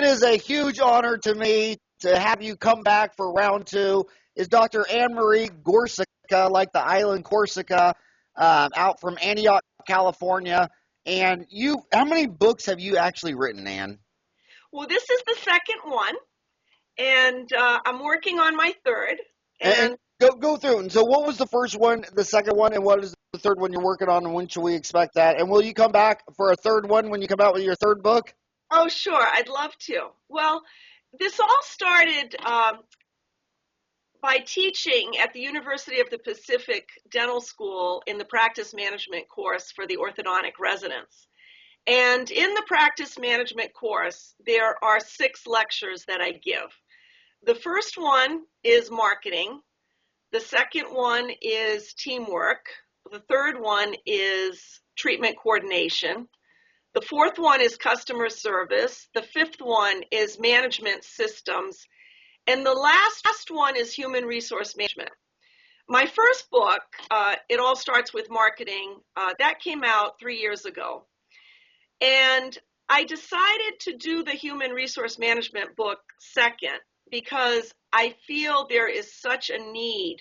is a huge honor to me to have you come back for round two. Is Dr. Marie Gorczyca, like the island Corsica, out from Antioch, California. And how many books have you actually written, Ann? Well, this is the second one, and I'm working on my third. And go through. And so what was the first one, the second one, and what is the third one you're working on, and when should we expect that? And will you come back for a third one when you come out with your third book? Oh, sure. I'd love to. Well, this all started by teaching at the University of the Pacific Dental School in the practice management course for the orthodontic residents. And in the practice management course, there are 6 lectures that I give. The first one is marketing. The second one is teamwork. The third one is treatment coordination. The fourth one is customer service. The fifth one is management systems. And the last one is human resource management. My first book, It All Starts with Marketing, that came out 3 years ago. And I decided to do the human resource management book second because I feel there is such a need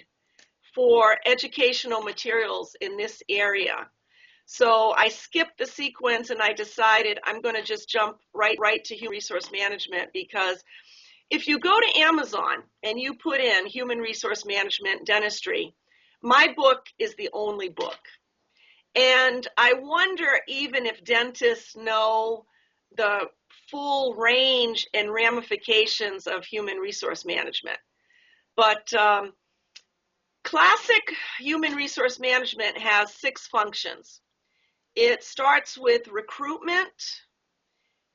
for educational materials in this area. So I skipped the sequence and I decided I'm going to just jump right to human resource management, because if you go to Amazon and you put in human resource management dentistry, my book is the only book. And I wonder even if dentists know the full range and ramifications of human resource management. But classic human resource management has 6 functions. It starts with recruitment.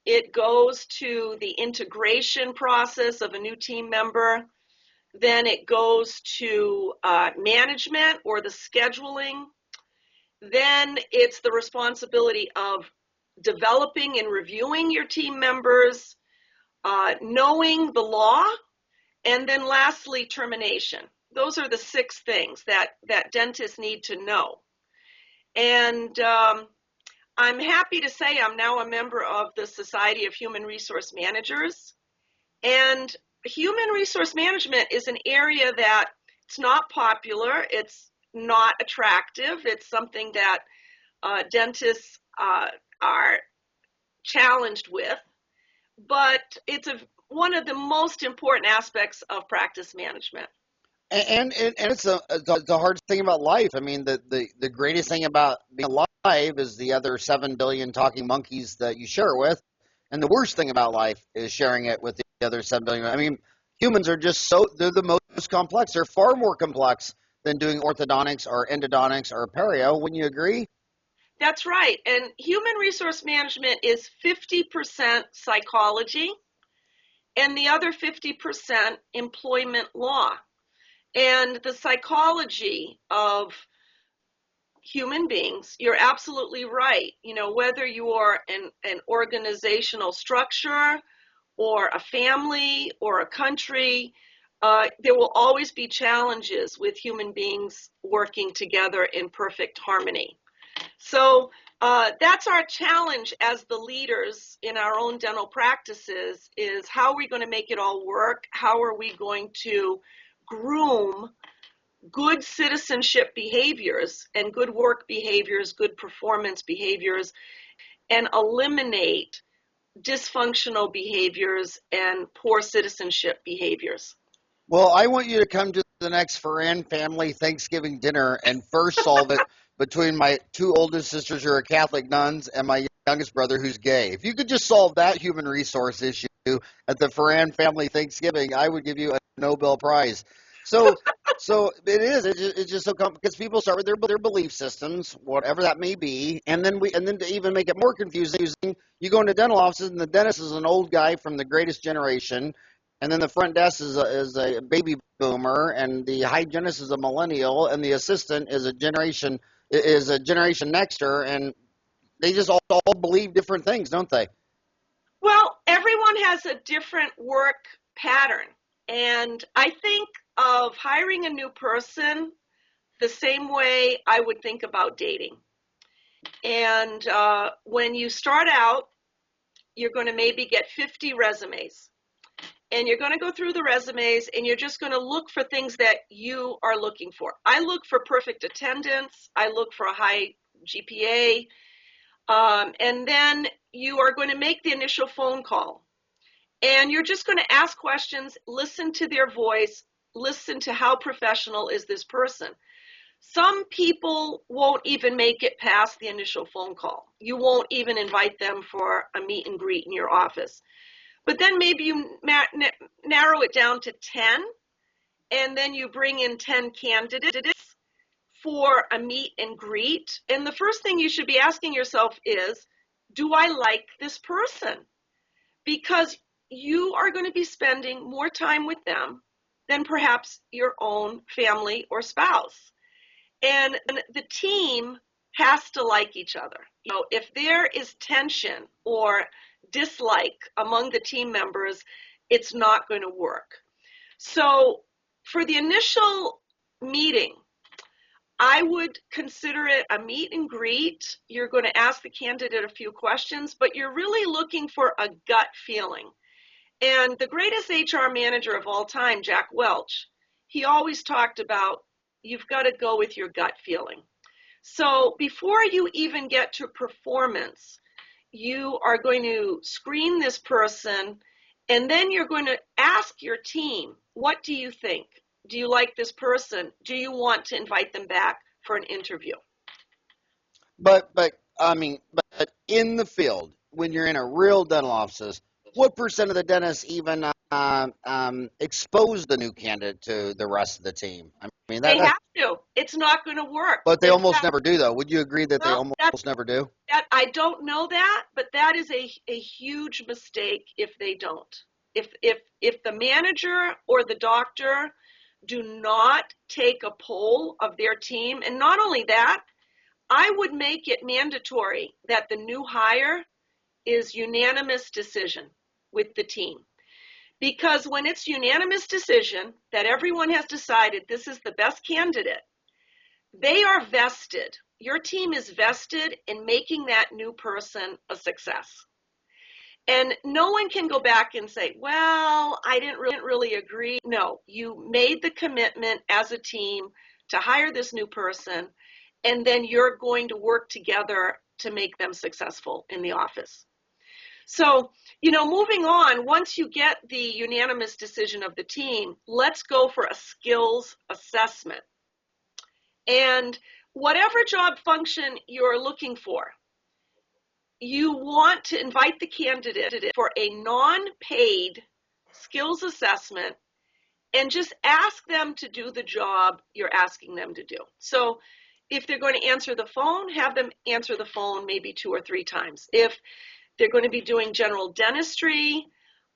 It goes to the integration process of a new team member. Then it goes to management or the scheduling. Then it's the responsibility of developing and reviewing your team members, knowing the law, and then lastly, termination. Those are the 6 things that dentists need to know. And I'm happy to say I'm now a member of the Society of Human Resource Managers. And human resource management is an area that it's not popular, it's not attractive, it's something that dentists are challenged with, but it's one of the most important aspects of practice management. And it's the hard thing about life. I mean, the greatest thing about being alive is the other 7 billion talking monkeys that you share it with. And the worst thing about life is sharing it with the other 7 billion. I mean, humans are they're the most complex. They're far more complex than doing orthodontics or endodontics or perio. Wouldn't you agree? That's right. And human resource management is 50% psychology and the other 50% employment law. And the psychology of human beings, you're absolutely right. You know, whether you are an organizational structure or a family or a country, there will always be challenges with human beings working together in perfect harmony. So that's our challenge as the leaders in our own dental practices, is how are we going to make it all work? How are we going to groom good citizenship behaviors and good work behaviors, good performance behaviors, and eliminate dysfunctional behaviors and poor citizenship behaviors? Well, I want you to come to the next Farran family Thanksgiving dinner and first solve it between my 2 oldest sisters who are Catholic nuns and my youngest brother who's gay. If you could just solve that human resource issue at the Farran family Thanksgiving, I would give you a Nobel Prize. So it is. It's just so because people start with their belief systems, whatever that may be, and then to even make it more confusing, you go into dental offices and the dentist is an old guy from the greatest generation, and then the front desk is a baby boomer, and the hygienist is a millennial, and the assistant is a generation nexter, and they just all believe different things, don't they? Well, everyone has a different work pattern, and I think of hiring a new person the same way I would think about dating. And when you start out, you're going to maybe get 50 resumes. And you're going to go through the resumes and you're just going to look for things that you are looking for. I look for perfect attendance. I look for a high GPA. And then you are going to make the initial phone call. And you're just going to ask questions, listen to their voice, listen to how professional is this person. Some people won't even make it past the initial phone call. You won't even invite them for a meet and greet in your office. But then maybe you narrow it down to 10, and then you bring in 10 candidates for a meet and greet. And the first thing you should be asking yourself is, do I like this person? Because you are going to be spending more time with them than perhaps your own family or spouse. And the team has to like each other. You know, if there is tension or dislike among the team members, it's not going to work. So for the initial meeting, I would consider it a meet and greet. You're going to ask the candidate a few questions, but you're really looking for a gut feeling. And the greatest HR manager of all time, Jack Welch, he always talked about you've got to go with your gut feeling. So before you even get to performance, you are going to screen this person, and then you're going to ask your team, what do you think? Do you like this person? Do you want to invite them back for an interview? But in the field, when you're in a real dental office, what percent of the dentists even expose the new candidate to the rest of the team? I mean, They have to. It's not going to work. But they almost never do, though. Would you agree that they almost never do? I don't know that, but that is a huge mistake if they don't. If the manager or the doctor do not take a poll of their team, and not only that, I would make it mandatory that the new hire is unanimous decision with the team. Because when it's unanimous decision that everyone has decided this is the best candidate, they are vested. Your team is vested in making that new person a success. And no one can go back and say, well, I didn't really agree. No, you made the commitment as a team to hire this new person, and then you're going to work together to make them successful in the office. So, moving on, once you get the unanimous decision of the team, let's go for a skills assessment. And whatever job function you're looking for, you want to invite the candidate for a non-paid skills assessment and just ask them to do the job you're asking them to do. So if they're going to answer the phone, have them answer the phone maybe 2 or 3 times. If they're going to be doing general dentistry,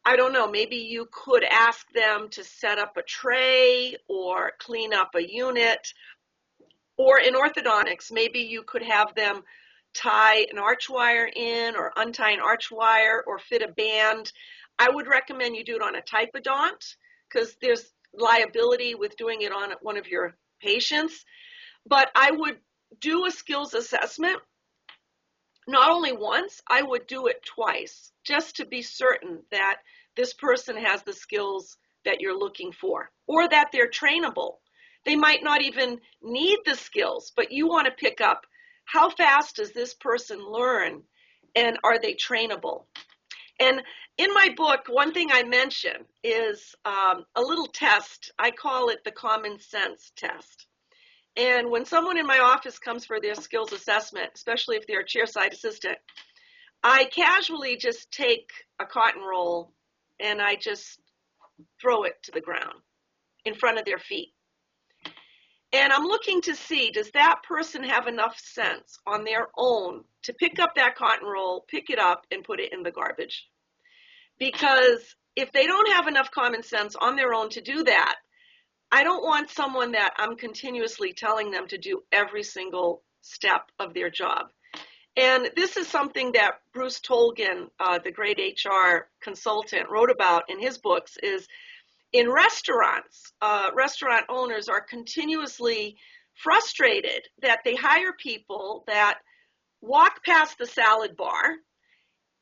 I don't know, maybe you could ask them to set up a tray or clean up a unit. Or in orthodontics, maybe you could have them tie an arch wire in or untie an arch wire or fit a band. I would recommend you do it on a typodont because there's liability with doing it on one of your patients. But I would do a skills assessment. Not only once, I would do it twice, just to be certain that this person has the skills that you're looking for, or that they're trainable. They might not even need the skills, but you want to pick up how fast does this person learn, and are they trainable? And in my book, one thing I mention is a little test. I call it the common sense test. And when someone in my office comes for their skills assessment, especially if they're a chairside assistant, I casually just take a cotton roll and I just throw it to the ground in front of their feet. And I'm looking to see, does that person have enough sense on their own to pick up that cotton roll, pick it up, and put it in the garbage? Because if they don't have enough common sense on their own to do that, I don't want someone that I'm continuously telling them to do every single step of their job. And this is something that Bruce Tolgan, the great HR consultant, wrote about in his books, is in restaurants, restaurant owners are continuously frustrated that they hire people that walk past the salad bar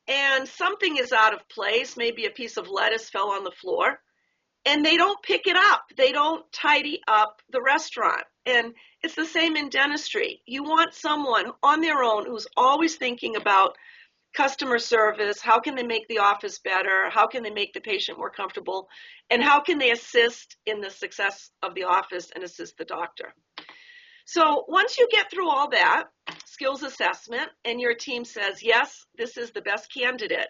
and something is out of place, maybe a piece of lettuce fell on the floor, and they don't pick it up. They don't tidy up the restaurant. And it's the same in dentistry. You want someone on their own who's always thinking about customer service, how can they make the office better, how can they make the patient more comfortable, and how can they assist in the success of the office and assist the doctor. So once you get through all that skills assessment and your team says, yes, this is the best candidate,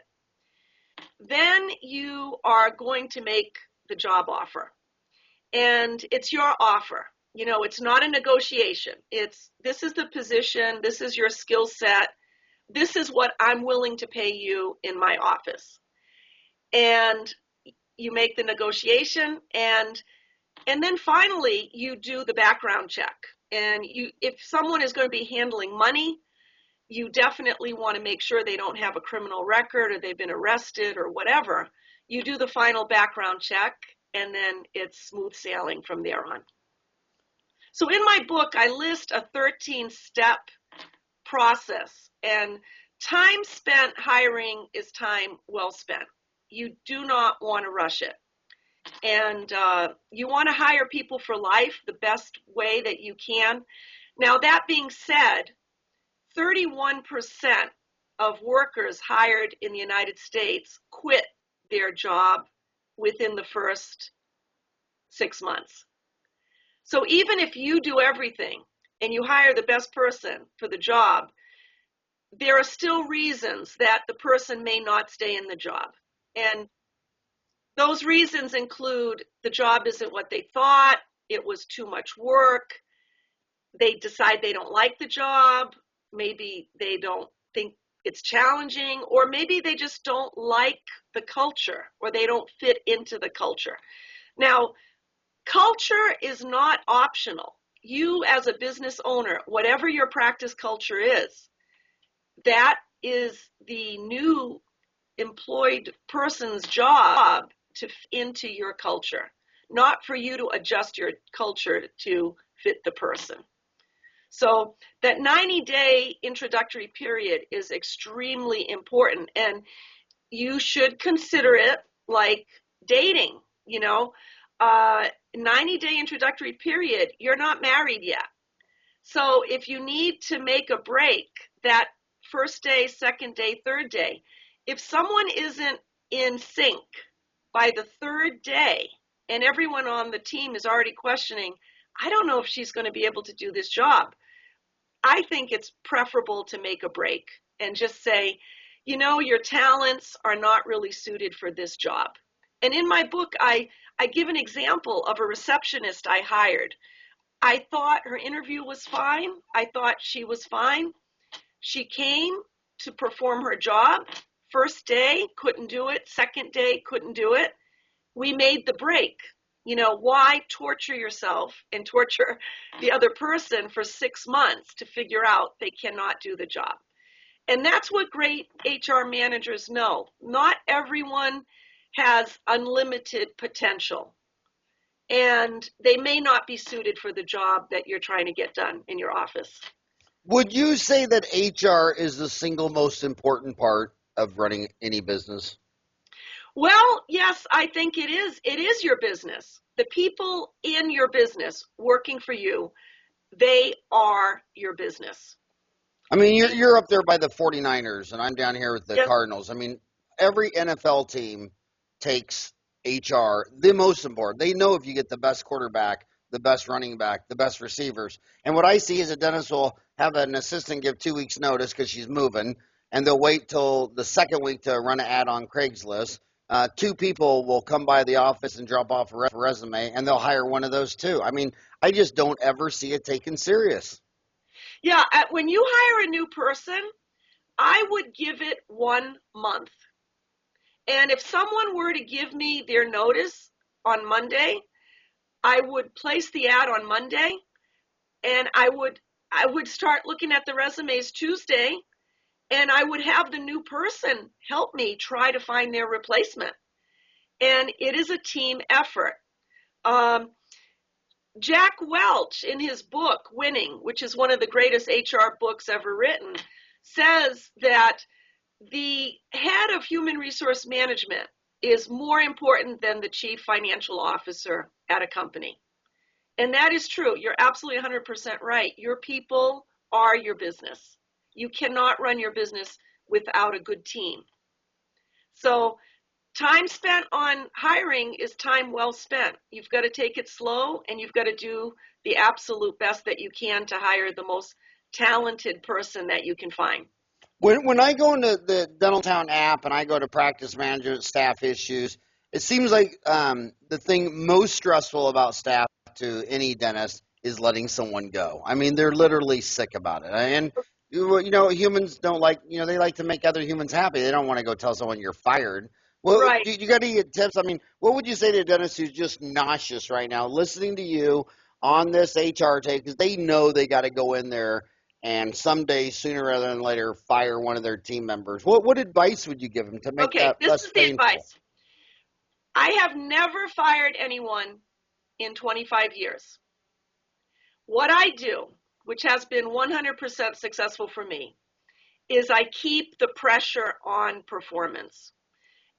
then you are going to make the job offer. And it's your offer. You know, it's not a negotiation. This is the position, this is your skill set, this is what I'm willing to pay you in my office. And you make the negotiation, and then finally you do the background check. And if someone is going to be handling money, you definitely want to make sure they don't have a criminal record or they've been arrested or whatever. You do the final background check, and then it's smooth sailing from there on. So in my book, I list a 13-step process, and time spent hiring is time well spent. You do not want to rush it. And you want to hire people for life the best way that you can. Now, that being said, 31% of workers hired in the United States quit their job within the first 6 months. So even if you do everything and you hire the best person for the job, there are still reasons that the person may not stay in the job. And those reasons include the job isn't what they thought, it was too much work, they decide they don't like the job, maybe they don't think it's challenging, or maybe they just don't like the culture, or they don't fit into the culture. Now, culture is not optional. You as a business owner, whatever your practice culture is, that is the new employed person's job to fit into your culture, not for you to adjust your culture to fit the person. So that 90-day introductory period is extremely important, and you should consider it like dating, 90-day introductory period, you're not married yet. So if you need to make a break that first day, second day, third day, if someone isn't in sync by the third day and everyone on the team is already questioning, I don't know if she's going to be able to do this job, I think it's preferable to make a break and just say, your talents are not really suited for this job. And in my book, I give an example of a receptionist I hired. I thought her interview was fine. I thought she was fine. She came to perform her job. First day, couldn't do it. Second day, couldn't do it. We made the break. Why torture yourself and torture the other person for 6 months to figure out they cannot do the job? And that's what great HR managers know. Not everyone has unlimited potential, and they may not be suited for the job that you're trying to get done in your office. Would you say that HR is the single most important part of running any business? Well, yes, I think it is. It is your business. The people in your business working for you, they are your business. I mean, you're up there by the 49ers, and I'm down here with the Yep. Cardinals. I mean, every NFL team takes HR the most important. They know if you get the best quarterback, the best running back, the best receivers. And what I see is a dentist will have an assistant give 2 weeks notice because she's moving, and they'll wait till the second week to run an ad on Craigslist. 2 people will come by the office and drop off a resume, and they'll hire one of those 2. I mean, I just don't ever see it taken serious. Yeah, when you hire a new person, I would give it 1 month. And if someone were to give me their notice on Monday, I would place the ad on Monday, and I would start looking at the resumes Tuesday, and I would have the new person help me try to find their replacement. And it is a team effort. Jack Welch, in his book, Winning, which is one of the greatest HR books ever written, says that the head of human resource management is more important than the chief financial officer at a company. And that is true. You're absolutely 100% right. Your people are your business. You cannot run your business without a good team. So time spent on hiring is time well spent. You've got to take it slow, and you've got to do the absolute best that you can to hire the most talented person that you can find. When I go into the Dentaltown app and I go to practice management, staff issues, it seems like the thing most stressful about staff to any dentist is letting someone go. I mean, they're literally sick about it. And, humans don't like, they like to make other humans happy. They don't want to go tell someone you're fired. Well, Right. you got any tips? I mean, what would you say to a dentist who's just nauseous right now, listening to you on this HR tape, because they know they got to go in there and someday, sooner rather than later, fire one of their team members? What advice would you give them to make that This less is the painful? advice. I have never fired anyone in 25 years. What I do, which has been 100% successful for me, is I keep the pressure on performance.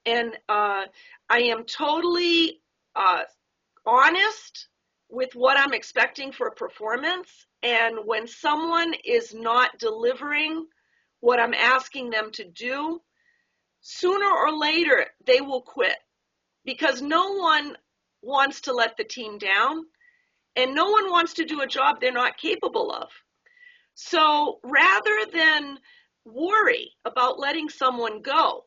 And I am totally honest with what I'm expecting for performance. And when someone is not delivering what I'm asking them to do, sooner or later they will quit, because no one wants to let the team down, and no one wants to do a job they're not capable of. So rather than worry about letting someone go,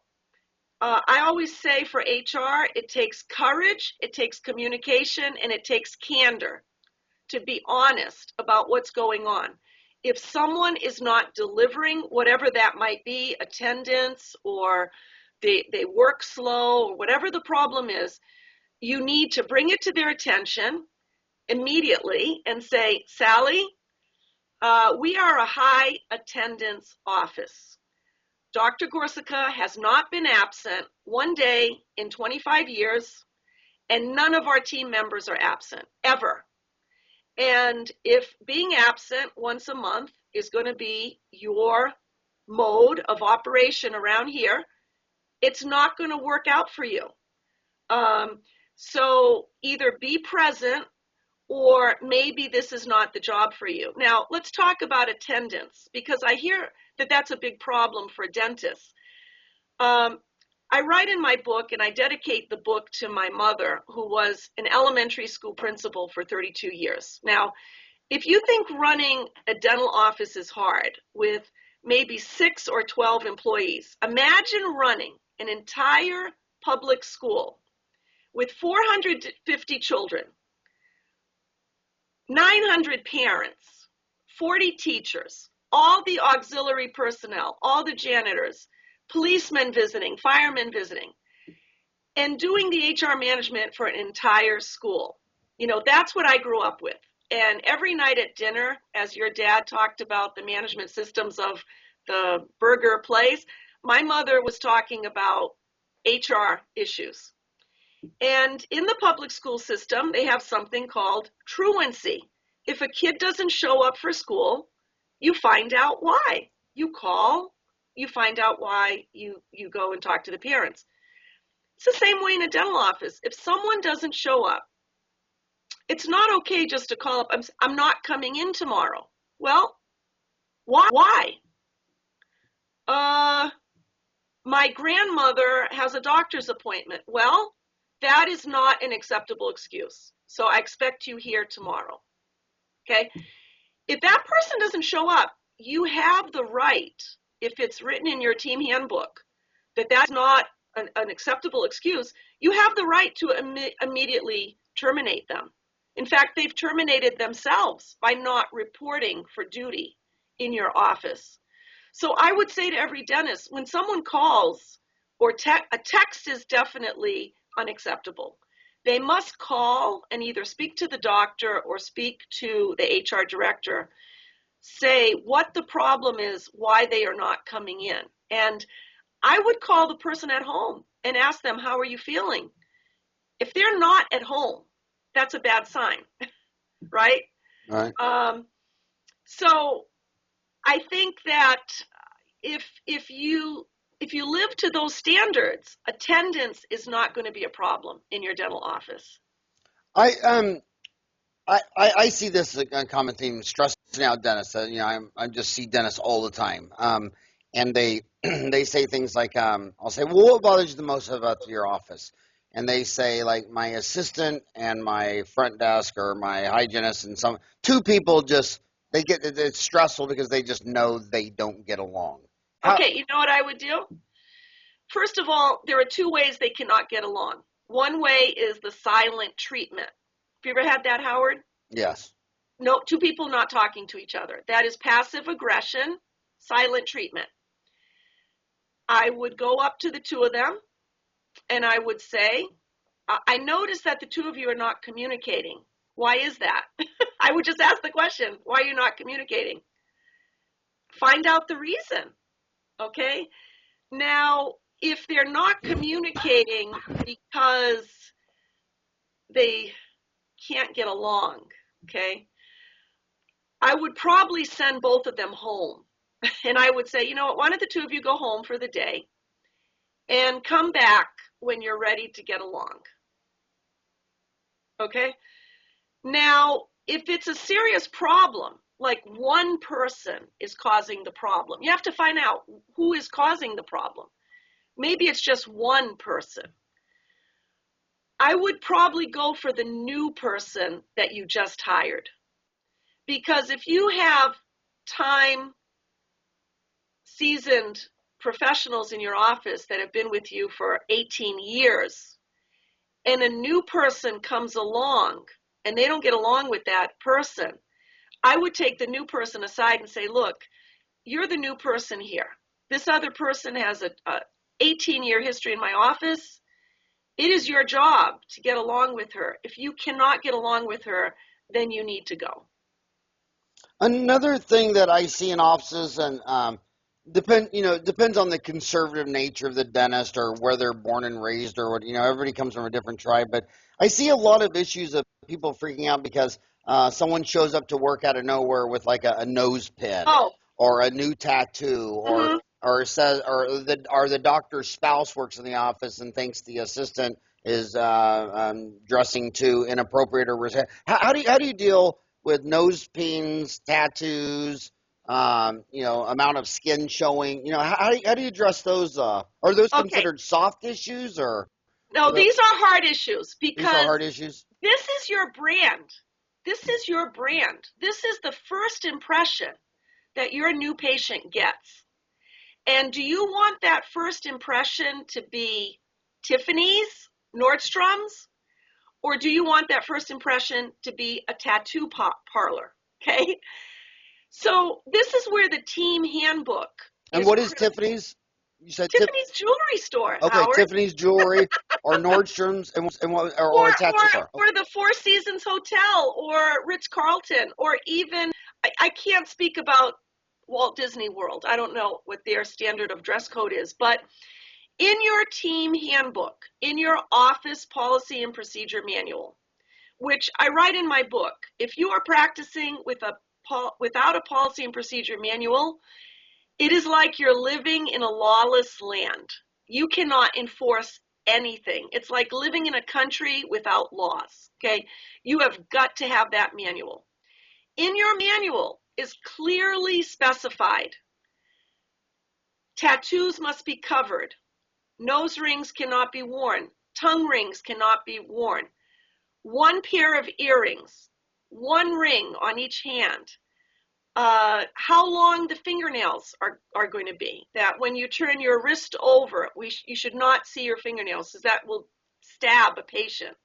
I always say for HR, it takes courage, it takes communication, and it takes candor to be honest about what's going on. If someone is not delivering, whatever that might be, attendance, or they work slow, or whatever the problem is, you need to bring it to their attention immediately and say, Sally, we are a high attendance office. Dr. Gorczyca has not been absent one day in 25 years, and none of our team members are absent, ever. And if being absent once a month is going to be your mode of operation around here, it's not going to work out for you. So either be present, or maybe this is not the job for you. Now, let's talk about attendance, because I hear that that's a big problem for dentists. I write in my book, and I dedicate the book to my mother, who was an elementary school principal for 32 years. Now, if you think running a dental office is hard with maybe 6 or 12 employees, imagine running an entire public school with 450 children, 900 parents, 40 teachers, all the auxiliary personnel, all the janitors, policemen visiting, firemen visiting, and doing the HR management for an entire school. That's what I grew up with. And every night at dinner, as your dad talked about the management systems of the burger place, my mother was talking about HR issues. And in the public school system, they have something called truancy. If a kid doesn't show up for school, you find out why. You call, you find out why, you go and talk to the parents. It's the same way in a dental office. If someone doesn't show up, it's not okay just to call up, I'm not coming in tomorrow. Well, why? My grandmother has a doctor's appointment. Well, that is not an acceptable excuse. So I expect you here tomorrow. Okay? If that person doesn't show up, you have the right, if it's written in your team handbook, that that's not an acceptable excuse, you have the right to immediately terminate them. In fact, they've terminated themselves by not reporting for duty in your office. So I would say to every dentist, when someone calls, or a text is definitely unacceptable. They must call and either speak to the doctor or speak to the HR director, say what the problem is, why they are not coming in. And I would call the person at home and ask them, how are you feeling? If they're not at home, that's a bad sign, right? Right. So I think that if you if you live to those standards, attendance is not going to be a problem in your dental office. I see this as a common theme, stressing out dentists. I just see dentists all the time, and they they say things like, I'll say, well, what bothers you the most about your office? And they say, like, my assistant and my front desk or my hygienist and two people just it's stressful because they just know they don't get along. Okay, you know what I would do? First of all, there are two ways they cannot get along. One way is the silent treatment. Have you ever had that, Howard? Yes. No, two people not talking to each other. That is passive aggression, silent treatment. I would go up to the two of them and I would say, I notice that the two of you are not communicating. Why is that? I would just ask the question, why are you not communicating? Find out the reason, okay? Now, if they're not communicating because they can't get along, okay, I would probably send both of them home. And I would say, you know what, why don't the two of you go home for the day and come back when you're ready to get along, okay? Now, if it's a serious problem, like one person is causing the problem, you have to find out who is causing the problem. Maybe it's just one person. I would probably go for the new person that you just hired. Because if you have time, seasoned professionals in your office that have been with you for 18 years, and a new person comes along and they don't get along with that person, I would take the new person aside and say, look, you're the new person here. This other person has a 18-year history in my office. It is your job to get along with her. If you cannot get along with her, then you need to go. Another thing that I see in offices, and depends on the conservative nature of the dentist or where they're born and raised or what, everybody comes from a different tribe, but I see a lot of issues of people freaking out because someone shows up to work out of nowhere with like a nose pin or a new tattoo or the doctor's spouse works in the office and thinks the assistant is dressing too inappropriate or how do you deal with nose pins, tattoos, amount of skin showing? How do you address those? Are those considered soft issues or? No, these are hard issues because these are hard issues. This is your brand. This is your brand. This is the first impression that your new patient gets. And do you want that first impression to be Tiffany's, Nordstrom's, or do you want that first impression to be a tattoo parlor? Okay. So this is where the team handbook. And what is Tiffany's? You said Tiffany's jewelry store. Okay, Howard. Tiffany's jewelry or Nordstrom's or a tattoo store. Or the Four Seasons Hotel or Ritz-Carlton or even, I can't speak about Walt Disney World. I don't know what their standard of dress code is, but in your team handbook, in your office policy and procedure manual, which I write in my book, if you are practicing without a policy and procedure manual, it is like you're living in a lawless land. You cannot enforce anything. It's like living in a country without laws, okay? You have got to have that manual. In your manual is clearly specified. Tattoos must be covered. Nose rings cannot be worn. Tongue rings cannot be worn. One pair of earrings, one ring on each hand. How long the fingernails are going to be. That when you turn your wrist over, you should not see your fingernails because that will stab a patient.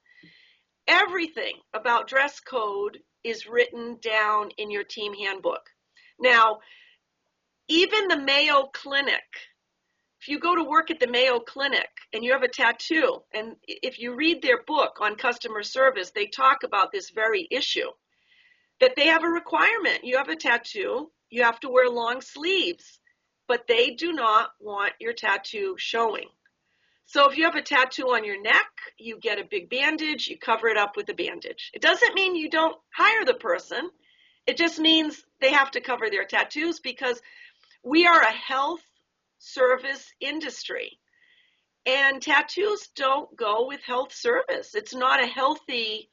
Everything about dress code is written down in your team handbook. Now, even the Mayo Clinic, if you go to work at the Mayo Clinic and you have a tattoo, and if you read their book on customer service, they talk about this very issue. That they have a requirement. You have a tattoo, you have to wear long sleeves, but they do not want your tattoo showing. So if you have a tattoo on your neck, you get a big bandage, you cover it up with a bandage. It doesn't mean you don't hire the person. It just means they have to cover their tattoos because we are a health service industry. And tattoos don't go with health service. It's not a healthy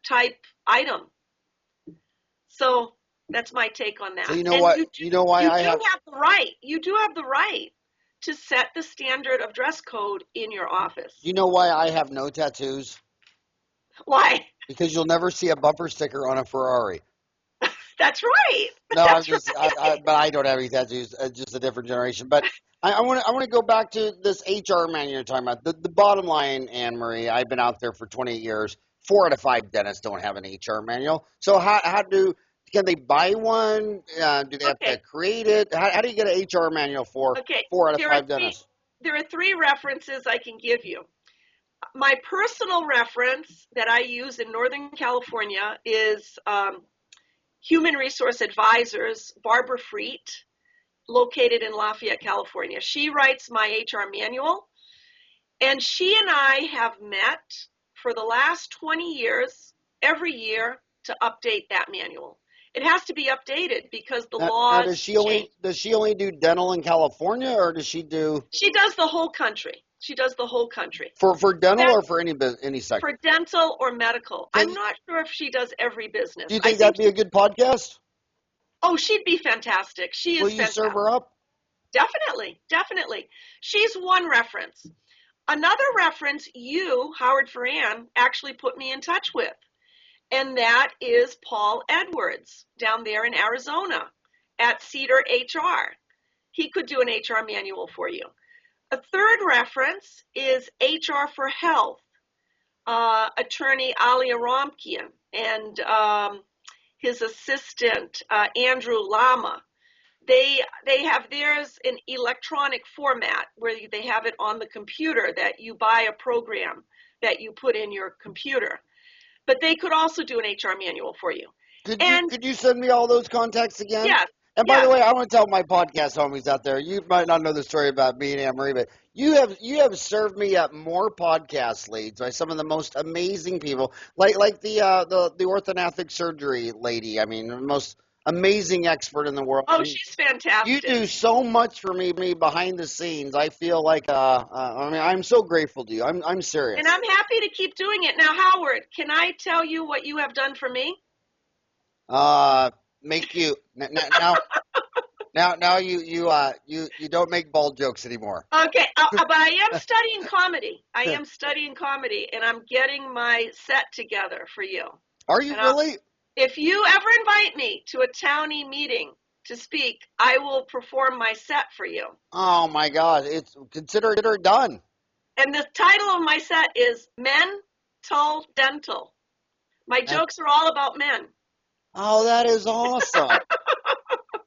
type item. So that's my take on that. So you know what? You know why I have the right. You do have the right to set the standard of dress code in your office. You know why I have no tattoos? Why? Because you'll never see a bumper sticker on a Ferrari. That's right. No, That's I'm just, right. but I don't have any tattoos. It's just a different generation. But I want to go back to this HR man you're talking about. The bottom line, Anne Marie, I've been out there for 28 years. 4 out of 5 dentists don't have an HR manual. So can they buy one? Do they have to create it? How do you get an HR manual for 4 out of 5 dentists? There are 3 references I can give you. My personal reference that I use in Northern California is Human Resource Advisors, Barbara Freet, located in Lafayette, California. She writes my HR manual, and she and I have met for the last 20 years, every year, to update that manual. It has to be updated because the laws change. Does she only do dental in California, or does she do? She does the whole country. She does the whole country. For dental or for any sector? For dental or medical. I'm not sure if she does every business. Do you think that'd be a good podcast? Oh, she'd be fantastic. She is fantastic. Will you serve her up? Definitely, definitely. She's one reference. Another reference you, Howard Farran, actually put me in touch with, and that is Paul Edwards down there in Arizona at Cedar HR. He could do an HR manual for you. A third reference is HR for Health, attorney Ali Aramkian and his assistant, Andrew Lama. They have theirs in electronic format where they have it on the computer that you buy a program that you put in your computer. But they could also do an HR manual for you. Could you send me all those contacts again? Yes. And by the way, I want to tell my podcast homies out there, you might not know the story about me and Anne Marie, but you have served me up more podcast leads by some of the most amazing people, like the orthodontic surgery lady. I mean, the most amazing expert in the world. Oh, she's fantastic. You do so much for me behind the scenes. I feel like I'm so grateful to you. I'm serious. And I'm happy to keep doing it. Now, Howard, can I tell you what you have done for me? Make you now you don't make bald jokes anymore. Okay, but I am studying comedy. And I'm getting my set together for you. Are you really? If you ever invite me to a townie meeting to speak, I will perform my set for you. Oh my God! Consider it done. And the title of my set is Mental Dental. My jokes are all about men. Oh, that is awesome.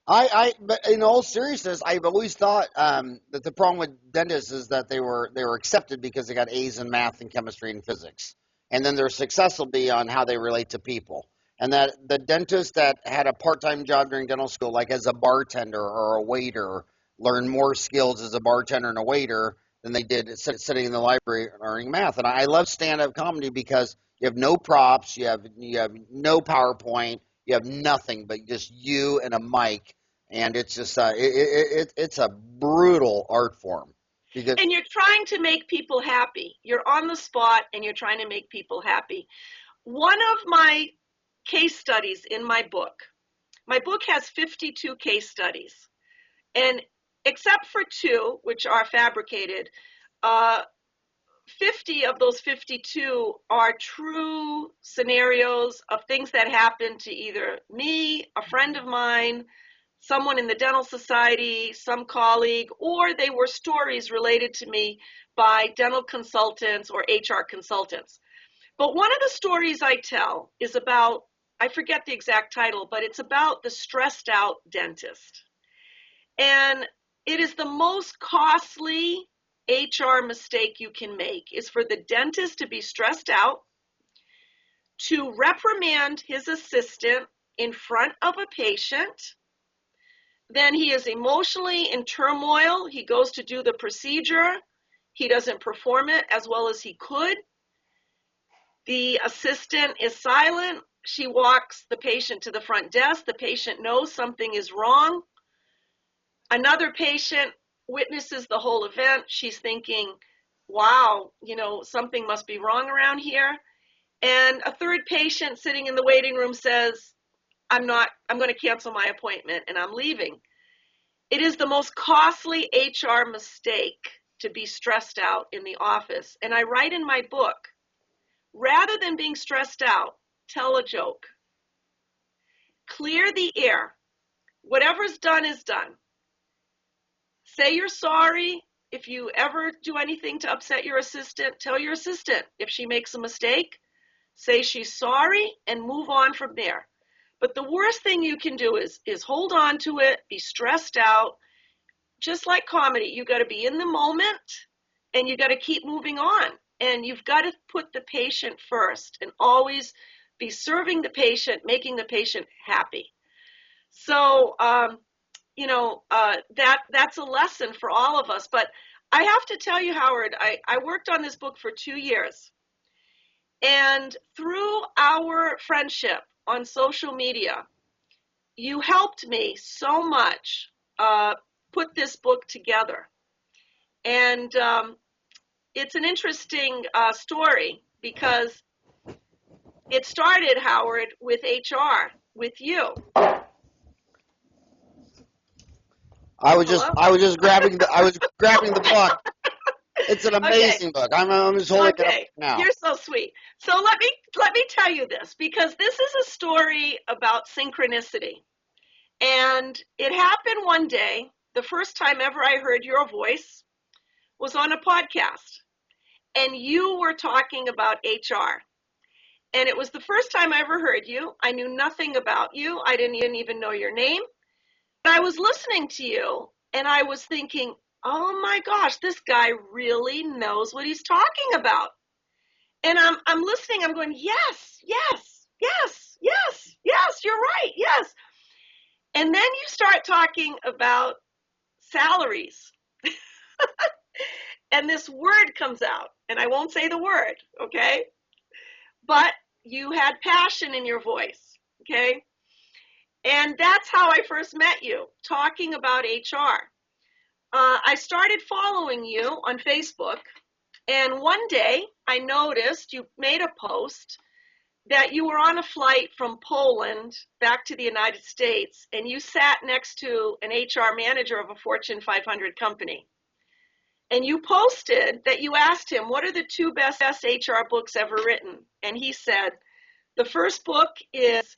But in all seriousness, I've always thought that the problem with dentists is that they were accepted because they got A's in math and chemistry and physics, and then their success will be on how they relate to people. And that the dentist that had a part-time job during dental school, like as a bartender or a waiter, learned more skills as a bartender and a waiter than they did sitting in the library learning math. And I love stand-up comedy because you have no props, you have no PowerPoint. You have nothing but just you and a mic, and it's just it's a brutal art form. And you're trying to make people happy. You're on the spot, and you're trying to make people happy. One of my case studies in my book has 52 case studies, and except for 2, which are fabricated, 50 of those 52 are true scenarios of things that happened to either me, a friend of mine, someone in the dental society, some colleague, or they were stories related to me by dental consultants or HR consultants. But one of the stories I tell is about, I forget the exact title, but it's about the stressed out dentist. And it is the most costly HR mistake you can make is for the dentist to be stressed out, to reprimand his assistant in front of a patient. Then he is emotionally in turmoil. He goes to do the procedure. He doesn't perform it as well as he could. The assistant is silent. She walks the patient to the front desk. The patient knows something is wrong. Another patient witnesses the whole event. She's thinking, wow, something must be wrong around here. And a third patient sitting in the waiting room says, I'm going to cancel my appointment and I'm leaving. It is the most costly HR mistake to be stressed out in the office. And I write in my book, rather than being stressed out, tell a joke. Clear the air. Whatever's done is done. Say you're sorry. If you ever do anything to upset your assistant, tell your assistant. If she makes a mistake, say she's sorry and move on from there. But the worst thing you can do is hold on to it, be stressed out. Just like comedy, you got to be in the moment and you got to keep moving on. And you've got to put the patient first and always be serving the patient, making the patient happy. So, that's a lesson for all of us. But I have to tell you, Howard, I worked on this book for 2 years. And through our friendship on social media, you helped me so much put this book together. And it's an interesting story because it started, Howard, with HR, with you. I was just grabbing the book. It's an amazing book. I'm just holding it up now. You're so sweet. So let me tell you this, because this is a story about synchronicity. And it happened one day. The first time ever I heard your voice was on a podcast. And you were talking about HR. And it was the first time I ever heard you. I knew nothing about you. I didn't even know your name. But I was listening to you and I was thinking, oh my gosh, this guy really knows what he's talking about. And I'm listening, I'm going, yes, you're right, yes. And then you start talking about salaries. And this word comes out, and I won't say the word, okay? But you had passion in your voice, okay? And that's how I first met you, talking about HR. I started following you on Facebook, and one day I noticed you made a post that you were on a flight from Poland back to the United States, and you sat next to an HR manager of a Fortune 500 company. And you posted that you asked him, what are the 2 best HR books ever written? And he said, the first book is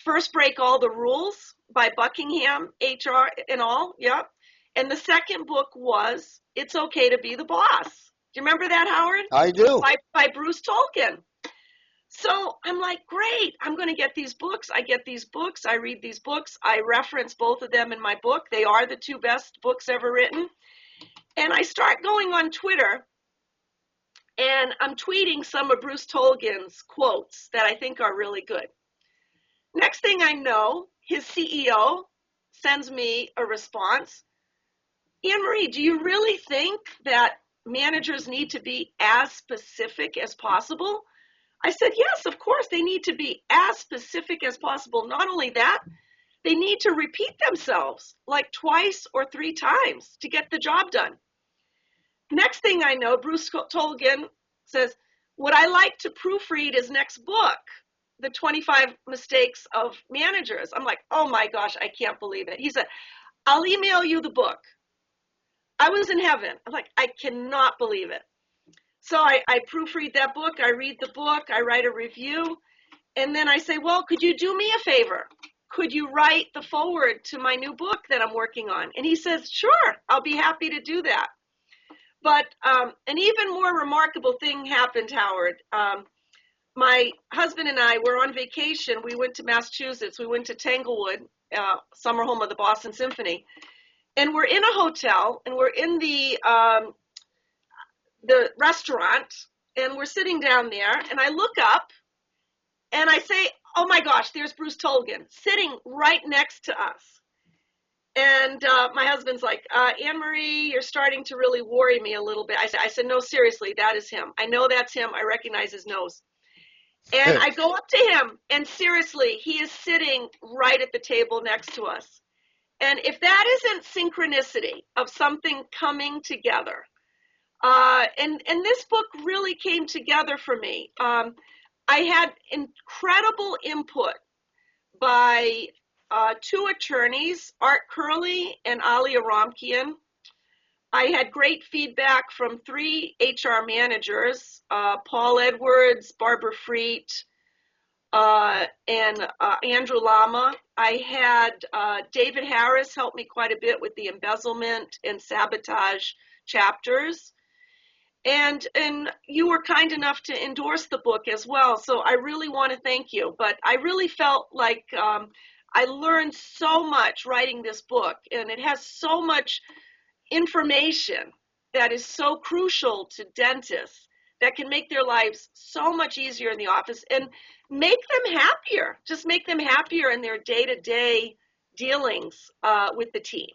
First Break All the Rules by Buckingham HR and all, yep. And the second book was It's Okay to Be the Boss. Do you remember that, Howard? I do. By Bruce Tolkien. So I'm like, great, I'm going to get these books. I get these books. I read these books. I reference both of them in my book. They are the 2 best books ever written. And I start going on Twitter, and I'm tweeting some of Bruce Tolkien's quotes that I think are really good. Next thing I know, his CEO sends me a response. Anne-Marie, do you really think that managers need to be as specific as possible? I said, yes, of course, they need to be as specific as possible. Not only that, they need to repeat themselves like 2 or 3 times to get the job done. Next thing I know, Bruce Tolkien says, would I like to proofread his next book, The 25 Mistakes of Managers? I'm like, oh my gosh, I can't believe it. He said, I'll email you the book. I was in heaven. I'm like, I cannot believe it. So I proofread that book. I read the book. I write a review. And then I say, well, could you do me a favor? Could you write the foreword to my new book that I'm working on? And he says, sure, I'll be happy to do that. But an even more remarkable thing happened, Howard. My husband and I were on vacation. We went to Massachusetts. We went to Tanglewood, summer home of the Boston Symphony. And we're in a hotel, and we're in the restaurant, and we're sitting down there, and I look up, and I say, oh my gosh, there's Bruce Tolkien sitting right next to us. And my husband's like, Anne-Marie, you're starting to really worry me a little bit. I said, no, seriously, that is him. I know that's him. I recognize his nose. And I go up to him, and seriously, he is sitting right at the table next to us. And if that isn't synchronicity of something coming together, and this book really came together for me. I had incredible input by two attorneys, Art Curley and Alia Romkian. I had great feedback from three HR managers, Paul Edwards, Barbara Freet, and Andrew Lama. I had David Harris help me quite a bit with the embezzlement and sabotage chapters. And you were kind enough to endorse the book as well. So I really want to thank you. But I really felt like I learned so much writing this book, and it has so much information that is so crucial to dentists that can make their lives so much easier in the office and make them happier, just make them happier in their day-to-day dealings with the team.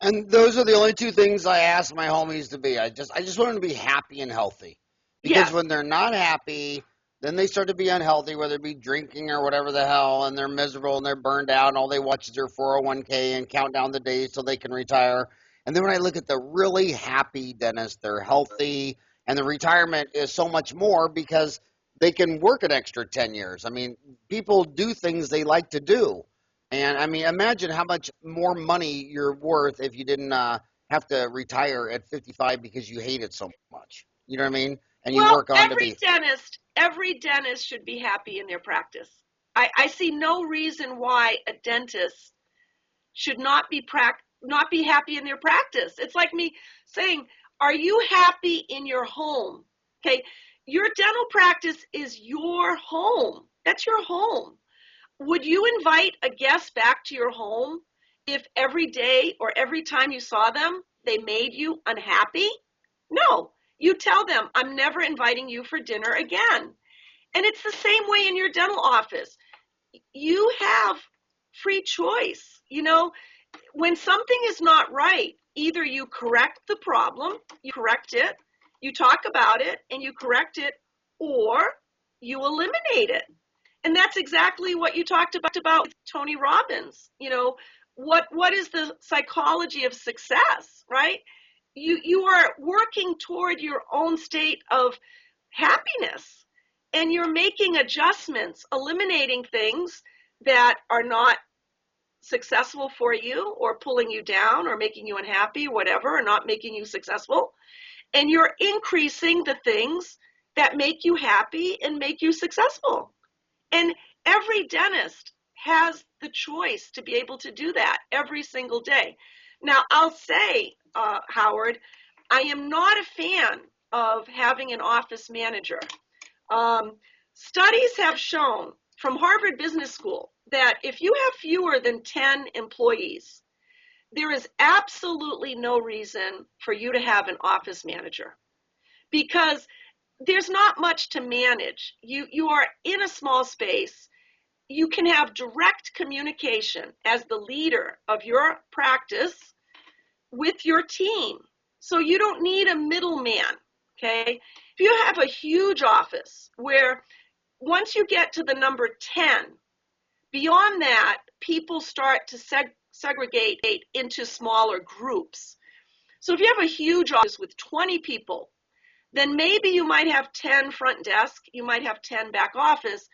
And those are the only two things I ask my homies to be. I just want them to be happy and healthy. Because Yes. when they're not happy, then they start to be unhealthy, whether it be drinking or whatever the hell, and they're miserable and they're burned out, and all they watch is their 401k and count down the days so they can retire. And then when I look at the really happy dentists, they're healthy, and the retirement is so much more because they can work an extra 10 years. I mean, people do things they like to do. And I mean, imagine how much more money you're worth if you didn't have to retire at 55 because you hate it so much. You know what I mean? And you work on to be. Every dentist should be happy in their practice. I see no reason why a dentist should not be happy in their practice. It's like me saying, are you happy in your home? Okay, your dental practice is your home. That's your home. Would you invite a guest back to your home if every day or every time you saw them, they made you unhappy? No. You tell them, I'm never inviting you for dinner again. And it's the same way in your dental office. You have free choice. You know, when something is not right, either you correct the problem, you correct it, you talk about it, and you correct it, or you eliminate it. And that's exactly what you talked about with Tony Robbins. You know, what is the psychology of success, right? You are working toward your own state of happiness, and you're making adjustments, eliminating things that are not successful for you or pulling you down or making you unhappy, whatever, or not making you successful. And you're increasing the things that make you happy and make you successful. And every dentist has the choice to be able to do that every single day. Now, I'll say, Howard, I am not a fan of having an office manager. Studies have shown from Harvard Business School that if you have fewer than 10 employees, there is absolutely no reason for you to have an office manager because there's not much to manage. You are in a small space. You can have direct communication as the leader of your practice with your team. So you don't need a middleman, okay? If you have a huge office where once you get to the number 10, beyond that, people start to segregate into smaller groups. So if you have a huge office with 20 people, then maybe you might have 10 front desk, you might have 10 back office,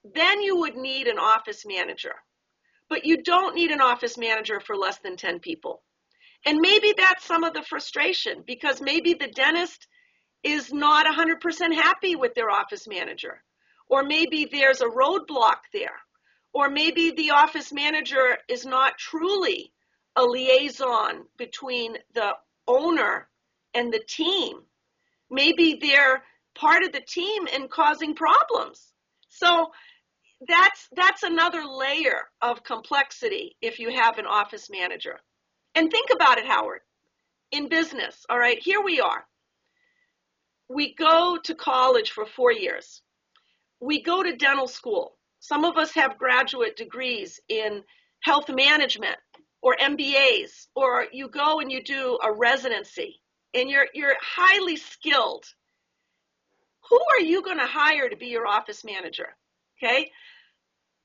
then you would need an office manager. But you don't need an office manager for less than 10 people. And maybe that's some of the frustration because maybe the dentist is not 100% happy with their office manager. Or maybe there's a roadblock there. Or maybe the office manager is not truly a liaison between the owner and the team. Maybe they're part of the team and causing problems. So that's another layer of complexity if you have an office manager. And think about it, Howard. In business, all right, here we are. We go to college for 4 years. We go to dental school. Some of us have graduate degrees in health management or MBAs, or you go and you do a residency and you're highly skilled. Who are you going to hire to be your office manager? Okay?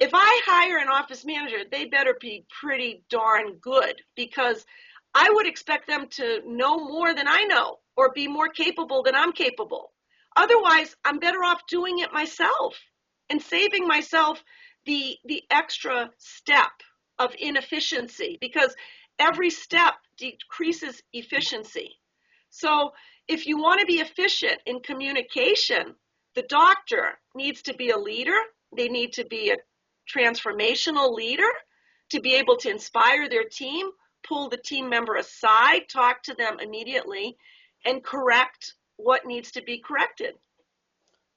if I hire an office manager, they better be pretty darn good, because I would expect them to know more than I know or be more capable than I'm capable. Otherwise, I'm better off doing it myself and saving myself the extra step of inefficiency, because every step decreases efficiency. So if you want to be efficient in communication, the doctor needs to be a leader. They need to be a transformational leader to be able to inspire their team, pull the team member aside, talk to them immediately, and correct what needs to be corrected.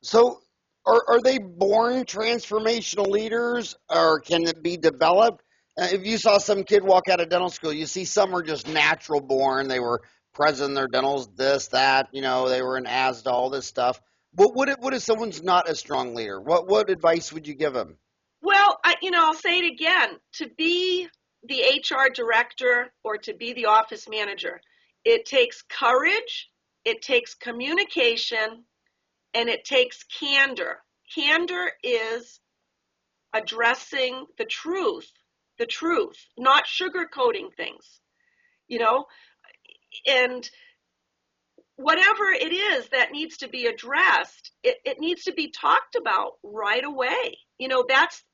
So, are they born transformational leaders, or can it be developed? If you saw some kid walk out of dental school, you see some are just natural born. They were president of their dentals, this, that, they were an ASDA, all this stuff. But what if someone's not a strong leader? What advice would you give them? Well, I'll say it again. To be the HR director or to be the office manager, it takes courage, it takes communication, and it takes candor. Candor is addressing the truth, not sugarcoating things, and whatever it is that needs to be addressed, it needs to be talked about right away.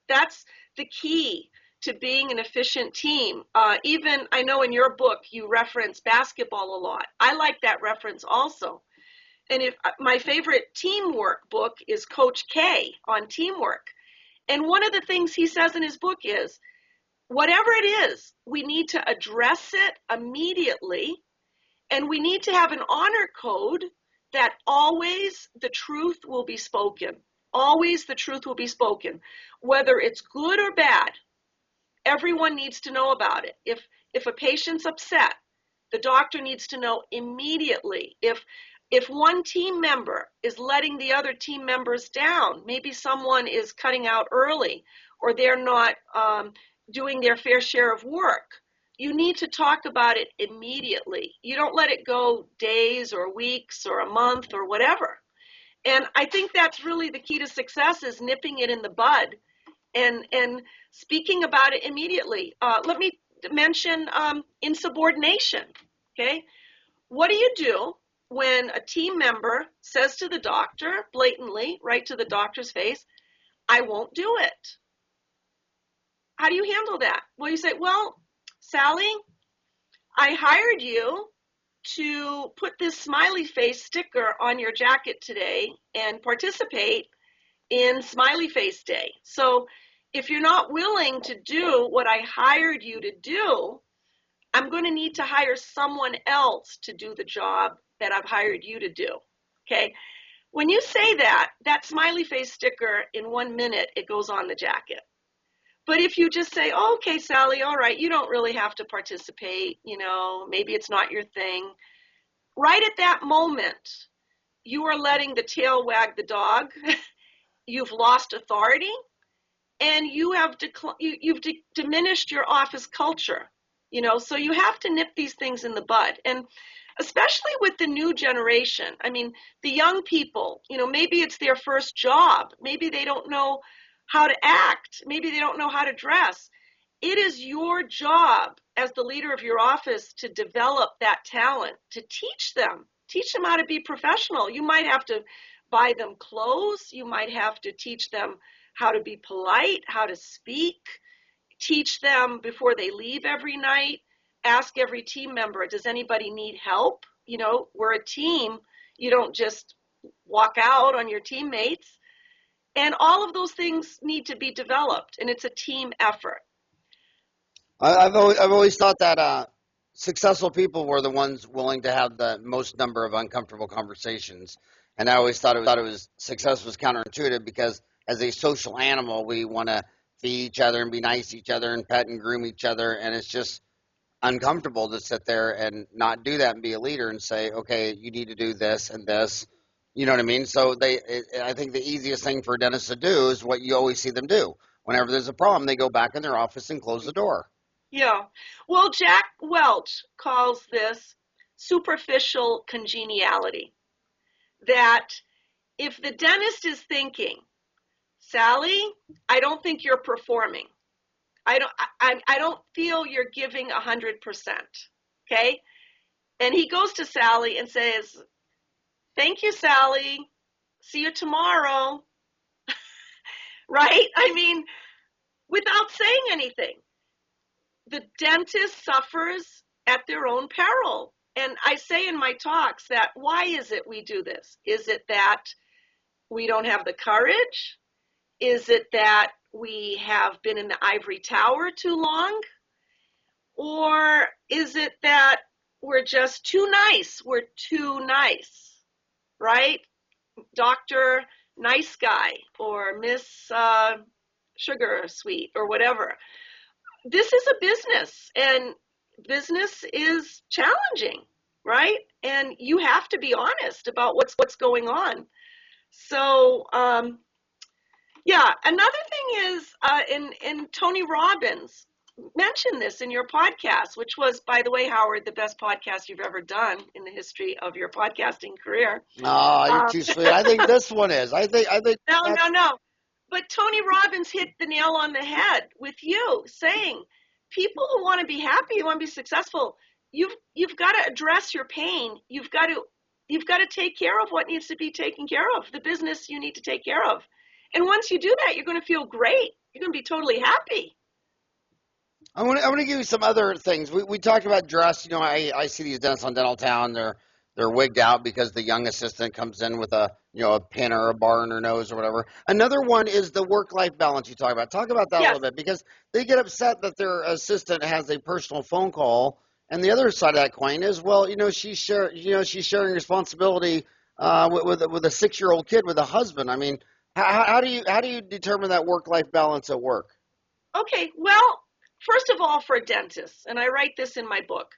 That's the key to being an efficient team. Even, I know in your book you reference basketball a lot. I like that reference also. And if my favorite teamwork book is Coach K on teamwork. And one of the things he says in his book is, whatever it is, we need to address it immediately, and we need to have an honor code that always the truth will be spoken. Always the truth will be spoken. Whether it's good or bad, everyone needs to know about it. If a patient's upset, the doctor needs to know immediately. If one team member is letting the other team members down, maybe someone is cutting out early, or they're not doing their fair share of work, you need to talk about it immediately. You don't let it go days or weeks or a month or whatever. And I think that's really the key to success, is nipping it in the bud and speaking about it immediately. Let me mention insubordination, okay? What do you do when a team member says to the doctor blatantly, right to the doctor's face, I won't do it? How do you handle that? Well, you say, well, Sally, I hired you to put this smiley face sticker on your jacket today and participate in Smiley Face Day. So if you're not willing to do what I hired you to do, I'm going to need to hire someone else to do the job that I've hired you to do. Okay? When you say that smiley face sticker, in 1 minute, it goes on the jacket. But if you just say, oh, okay, Sally, all right, you don't really have to participate, maybe it's not your thing. Right at that moment, you are letting the tail wag the dog. You've lost authority, and you've diminished your office culture. So you have to nip these things in the bud. And especially with the new generation, I mean, the young people, maybe it's their first job. Maybe they don't know how to act. Maybe they don't know how to dress. It is your job as the leader of your office to develop that talent, to teach them how to be professional. You might have to buy them clothes. You might have to teach them how to be polite, how to speak, teach them before they leave every night. Ask every team member, does anybody need help? We're a team. You don't just walk out on your teammates. And all of those things need to be developed, and it's a team effort. I've always thought that successful people were the ones willing to have the most number of uncomfortable conversations, and I always thought it was success was counterintuitive, because as a social animal, we want to feed each other and be nice to each other and pet and groom each other, and it's just uncomfortable to sit there and not do that and be a leader and say, okay, you need to do this and this. You know what I mean? So I think the easiest thing for a dentist to do is what you always see them do. Whenever there's a problem, they go back in their office and close the door. Yeah. Well, Jack Welch calls this superficial congeniality. That if the dentist is thinking, Sally, I don't think you're performing. I don't feel you're giving 100%. Okay. And he goes to Sally and says, thank you, Sally. See you tomorrow. Right? I mean, without saying anything. The dentist suffers at their own peril. And I say in my talks that why is it we do this? Is it that we don't have the courage? Is it that we have been in the ivory tower too long? Or is it that we're just too nice? We're too nice, right? Dr. Nice Guy or Miss Sugar Sweet or whatever. This is a business, and business is challenging, right? And you have to be honest about what's going on. So, yeah, another thing is, and Tony Robbins mentioned this in your podcast, which was, by the way, Howard, the best podcast you've ever done in the history of your podcasting career. Oh, you're too sweet. I think this one is. I think. No. But Tony Robbins hit the nail on the head with you, saying people who want to be happy, who want to be successful, you've got to address your pain. You've got to take care of what needs to be taken care of, the business you need to take care of. And once you do that, you're going to feel great. You're going to be totally happy. I want to give you some other things. We talked about dress. You know, I see these dentists on Dental Town. They're wigged out because the young assistant comes in with a pin or a bar in her nose or whatever. Another one is the work-life balance you talk about. Talk about that a little bit, because they get upset that their assistant has a personal phone call. And the other side of that coin is, well, she's sharing responsibility with a 6-year-old kid with a husband. I mean, how do you determine that work-life balance at work? Okay, well, first of all, for dentists, and I write this in my book,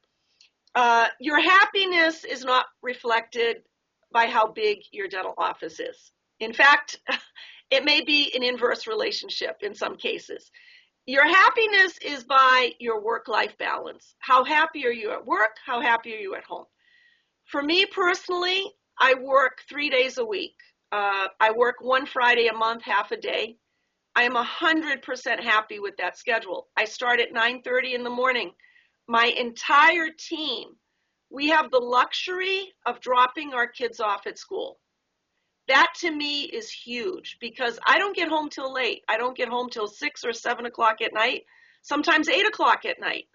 your happiness is not reflected by how big your dental office is. In fact, it may be an inverse relationship in some cases. Your happiness is by your work-life balance. How happy are you at work? How happy are you at home? For me personally, I work 3 days a week. I work one Friday a month, half a day. I am 100% happy with that schedule. I start at 9:30 in the morning. My entire team, we have the luxury of dropping our kids off at school. That to me is huge, because I don't get home till late. I don't get home till 6 or 7 o'clock at night, sometimes 8 o'clock at night.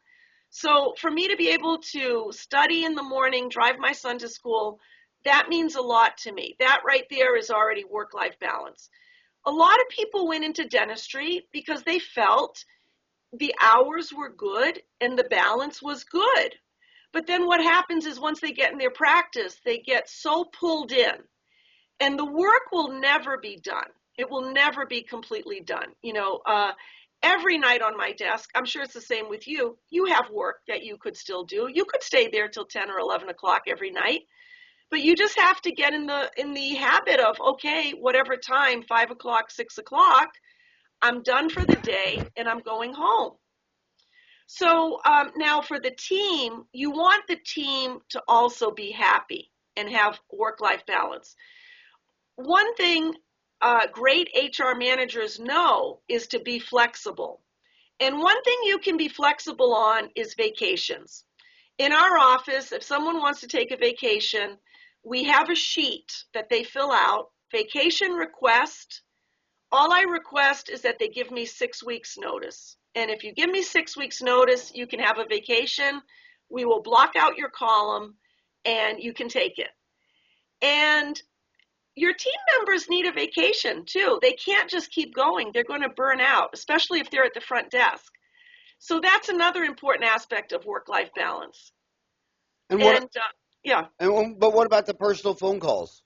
So for me to be able to study in the morning, drive my son to school, that means a lot to me. That right there is already work-life balance. A lot of people went into dentistry because they felt the hours were good and the balance was good. But then what happens is once they get in their practice, they get so pulled in, and the work will never be done. It will never be completely done. Every night on my desk, I'm sure it's the same with you, you have work that you could still do. You could stay there till 10 or 11 o'clock every night. But you just have to get in the habit of, okay, whatever time, 5 o'clock, 6 o'clock, I'm done for the day and I'm going home. So now for the team, you want the team to also be happy and have work-life balance. One thing great HR managers know is to be flexible. And one thing you can be flexible on is vacations. In our office, if someone wants to take a vacation, we have a sheet that they fill out, vacation request. All I request is that they give me 6 weeks notice. And if you give me 6 weeks notice, you can have a vacation. We will block out your column and you can take it. And your team members need a vacation too. They can't just keep going. They're going to burn out, especially if they're at the front desk. So that's another important aspect of work-life balance. But what about the personal phone calls?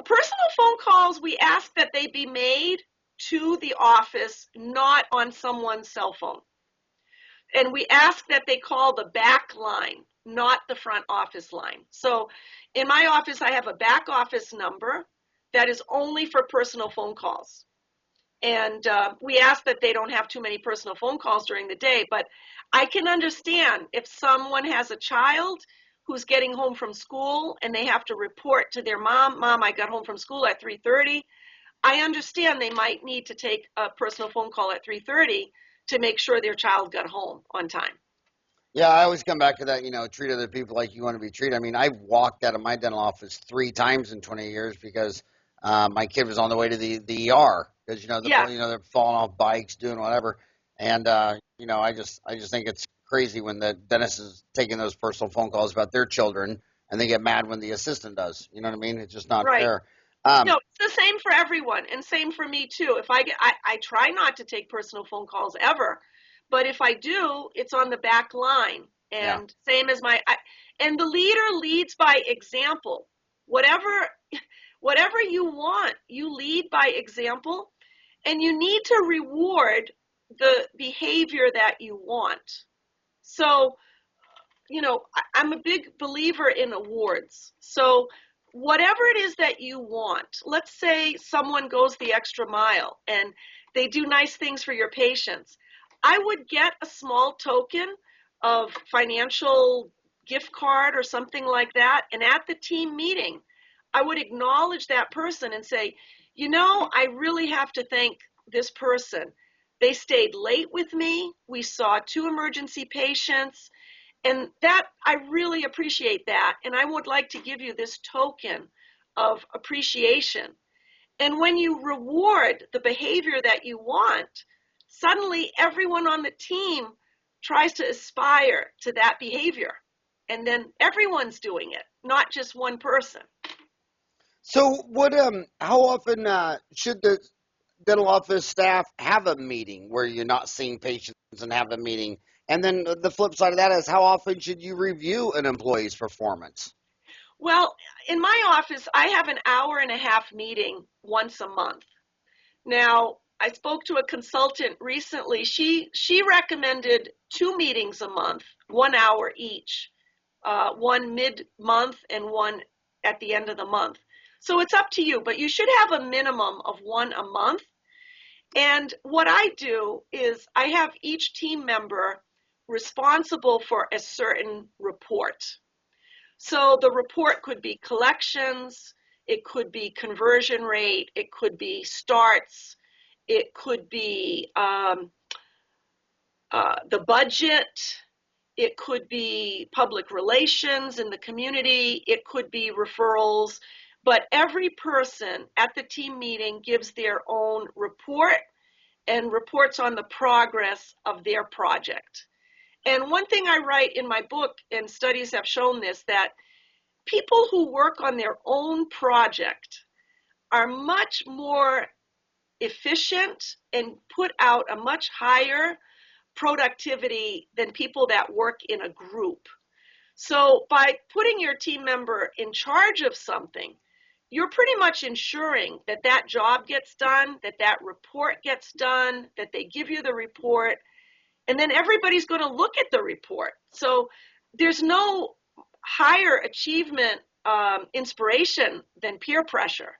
Personal phone calls, we ask that they be made to the office, not on someone's cell phone. And we ask that they call the back line, not the front office line. So in my office, I have a back office number that is only for personal phone calls. And we ask that they don't have too many personal phone calls during the day. But I can understand if someone has a child who's getting home from school and they have to report to their mom, I got home from school at 3:30. I understand they might need to take a personal phone call at 3:30 to make sure their child got home on time. Yeah, I always come back to that, treat other people like you want to be treated. I mean, I've walked out of my dental office 3 times in 20 years because my kid was on the way to the ER because, Yeah, they're falling off bikes, doing whatever. And, I just think it's crazy when the dentist is taking those personal phone calls about their children and they get mad when the assistant does. You know what I mean? It's just not right. fair. Um, No, it's the same for everyone, and same for me too. If I try not to take personal phone calls ever, but if I do, it's on the back line. yeah. And same as and the leader leads by example. Whatever, whatever you want, you lead by example, and you need to reward the behavior that you want. So I'm a big believer in awards. So whatever it is that you want, let's say someone goes the extra mile and they do nice things for your patients. I would get a small token of financial gift card or something like that. And at the team meeting, I would acknowledge that person and say, I really have to thank this person. They stayed late with me. We saw 2 emergency patients. And that, I really appreciate that. And I would like to give you this token of appreciation. And when you reward the behavior that you want, suddenly everyone on the team tries to aspire to that behavior. And then everyone's doing it, not just one person. So how often should the dental office staff have a meeting where you're not seeing patients and have a meeting? And then the flip side of that is how often should you review an employee's performance? Well, in my office, I have an hour-and-a-half meeting once a month. Now, I spoke to a consultant recently. She recommended 2 meetings a month, 1 hour each, one mid-month and one at the end of the month. So it's up to you, but you should have a minimum of one a month. And what I do is I have each team member responsible for a certain report. So the report could be collections, it could be conversion rate, it could be starts, it could be the budget, it could be public relations in the community, it could be referrals, but every person at the team meeting gives their own report and reports on the progress of their project. And one thing I write in my book, and studies have shown this, that people who work on their own project are much more efficient and put out a much higher productivity than people that work in a group. So by putting your team member in charge of something, you're pretty much ensuring that that job gets done, that that report gets done, that they give you the report, and then everybody's going to look at the report. So there's no higher achievement inspiration than peer pressure.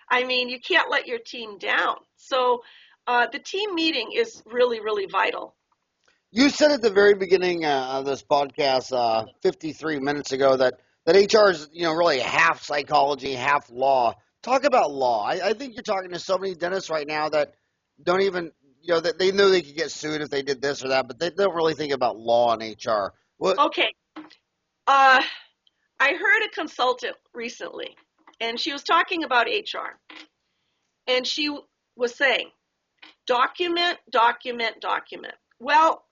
I mean, you can't let your team down. So the team meeting is really, really vital. You said at the very beginning of this podcast 53 minutes ago that HR is, really half psychology, half law. Talk about law. I think you're talking to so many dentists right now that don't even, that they know they could get sued if they did this or that, but they don't really think about law and HR. What? Okay. I heard a consultant recently, and she was talking about HR. And she was saying, document, document, document. Well,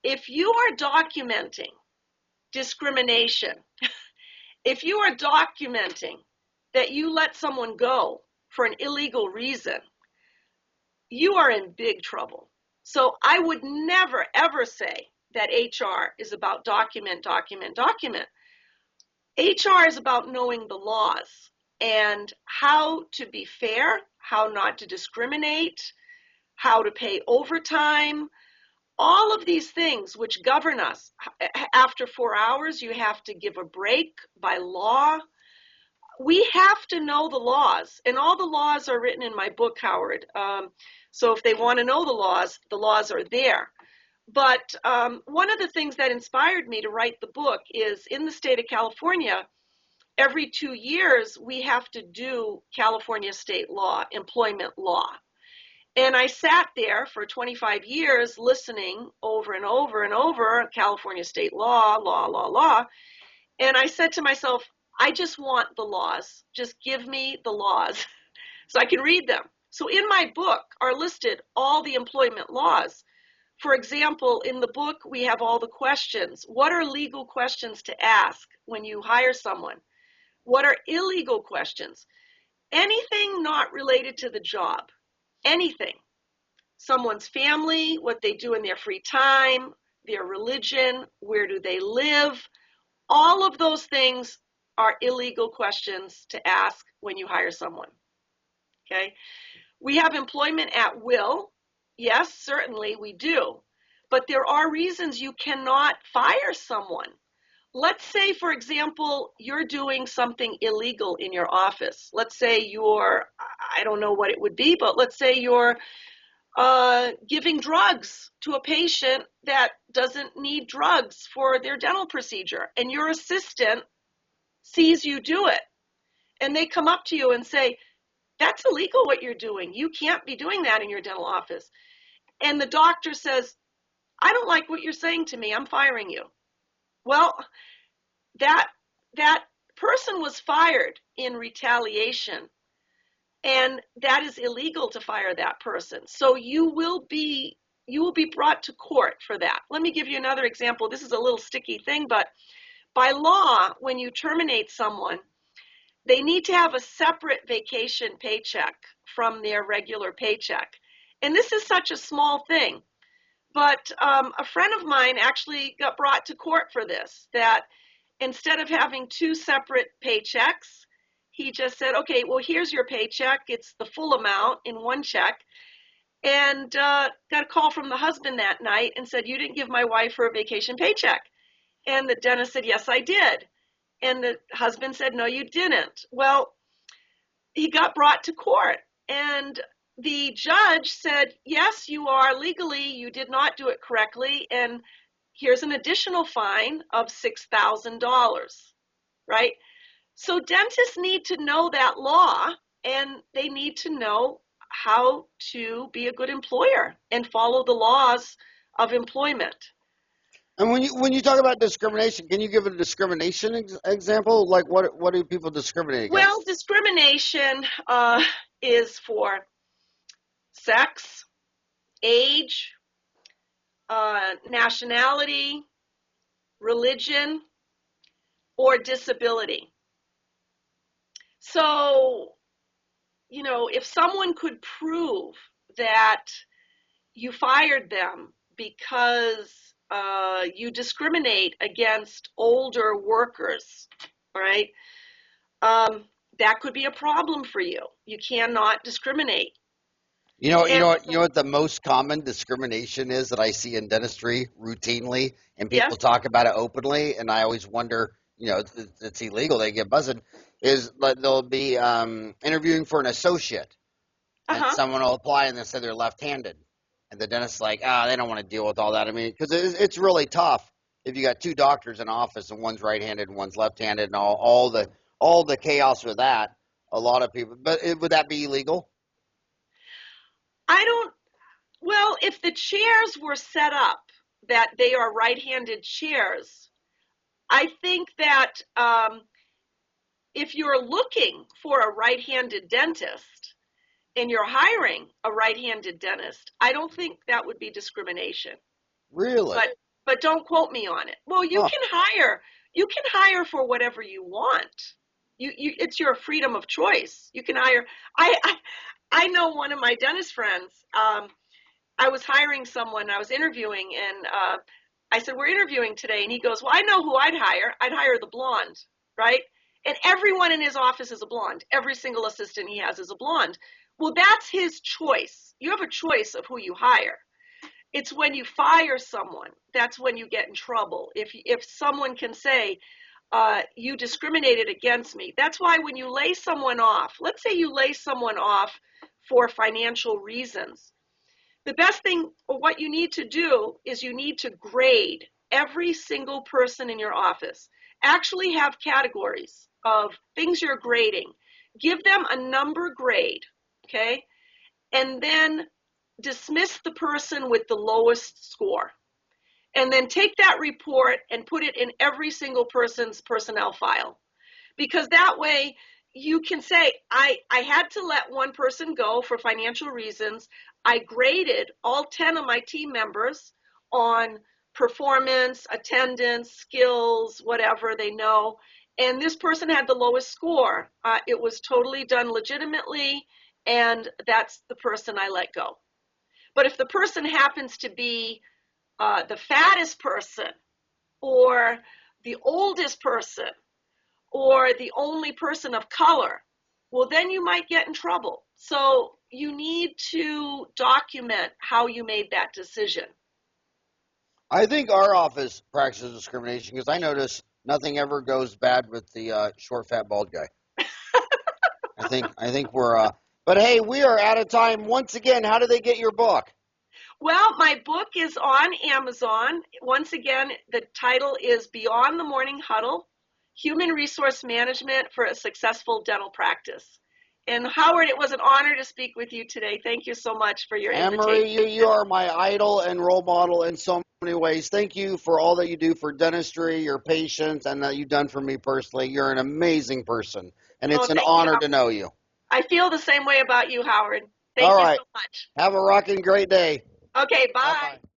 if you are documenting discrimination, if you are documenting that you let someone go for an illegal reason, you are in big trouble. So I would never, ever say that HR is about document, document, document. HR is about knowing the laws and how to be fair, how not to discriminate, how to pay overtime, all of these things which govern us. After 4 hours, you have to give a break by law. We have to know the laws, and all the laws are written in my book, Howard. So if they want to know the laws are there. But one of the things that inspired me to write the book is in the state of California, every 2 years, we have to do California state law, employment law. And I sat there for 25 years listening over and over and over, California state law, law, law, law. And I said to myself, I just want the laws. Just give me the laws so I can read them. So in my book are listed all the employment laws. For example, in the book, we have all the questions. What are legal questions to ask when you hire someone? What are illegal questions? Anything not related to the job, anything. Someone's family, what they do in their free time, their religion, where do they live? All of those things are illegal questions to ask when you hire someone. Okay? We have employment at will. Yes, certainly we do. But there are reasons you cannot fire someone. Let's say, for example, you're doing something illegal in your office. Let's say you're, I don't know what it would be, but let's say you're giving drugs to a patient that doesn't need drugs for their dental procedure, and your assistant sees you do it. And they come up to you and say, that's illegal what you're doing. You can't be doing that in your dental office. And the doctor says, I don't like what you're saying to me. I'm firing you. Well, that person was fired in retaliation, and that is illegal to fire that person. So you will be brought to court for that. Let me give you another example. This is a little sticky thing, but by law, when you terminate someone, they need to have a separate vacation paycheck from their regular paycheck. And this is such a small thing, but a friend of mine actually got brought to court for this, that instead of having two separate paychecks, he just said, okay, well, here's your paycheck. It's the full amount in one check. And got a call from the husband that night and said, you didn't give my wife her vacation paycheck. And the dentist said, yes, I did. And the husband said, no, you didn't. Well, he got brought to court, and the judge said, yes, you are legally, you did not do it correctly, and here's an additional fine of $6,000, right? So dentists need to know that law, and they need to know how to be a good employer and follow the laws of employment. And when you talk about discrimination, can you give a discrimination example? Like what do people discriminate against? Well, discrimination is for sex, age, nationality, religion, or disability. So, you know, if someone could prove that you fired them because you discriminate against older workers, right? That could be a problem for you. You cannot discriminate. You know what the most common discrimination is that I see in dentistry routinely, and people talk about it openly, and I always wonder, you know, it's illegal, they get buzzed, is that they'll be interviewing for an associate, and someone will apply and they say they're left-handed. And the dentist's like, they don't want to deal with all that. I mean, because it's really tough if you got two doctors in office and one's right-handed and one's left-handed, and all the chaos with that. A lot of people, but would that be illegal? Well, if the chairs were set up that they are right-handed chairs, I think that if you're looking for a right-handed dentist, and you're hiring a right-handed dentist, I don't think that would be discrimination. Really? But don't quote me on it. Well, you can hire for whatever you want. It's your freedom of choice. You can hire. I know one of my dentist friends. I was hiring someone. I was interviewing, and I said, we're interviewing today, and he goes, well, I know who I'd hire. I'd hire the blonde, right? And everyone in his office is a blonde. Every single assistant he has is a blonde. Well, that's his choice. You have a choice of who you hire. It's when you fire someone, that's when you get in trouble. If someone can say, you discriminated against me, that's why when you lay someone off, let's say you lay someone off for financial reasons, the best thing, or what you need to do, is you need to grade every single person in your office. Actually have categories. of things you're grading. Give them a number grade, okay? And then dismiss the person with the lowest score. And then take that report and put it in every single person's personnel file. Because that way you can say, I had to let one person go for financial reasons. I graded all 10 of my team members on performance, attendance, skills, whatever they know. And this person had the lowest score. It was totally done legitimately, and that's the person I let go. But if the person happens to be the fattest person, or the oldest person, or the only person of color, well, then you might get in trouble. So you need to document how you made that decision. I think our office practices discrimination because I notice nothing ever goes bad with the short, fat, bald guy. I think we're. But hey, we are out of time. Once again, how do they get your book? Well, my book is on Amazon. Once again, the title is Beyond the Morning Huddle, Human Resource Management for a Successful Dental Practice. And Howard, it was an honor to speak with you today. Thank you so much for your invitation. Anne-Marie, you are my idol and role model in so many ways. Thank you for all that you do for dentistry, your patients, and that you've done for me personally. You're an amazing person, and it's an honor to know you. I feel the same way about you, Howard. Thank you so much. Have a rocking great day. Okay, bye. Bye-bye.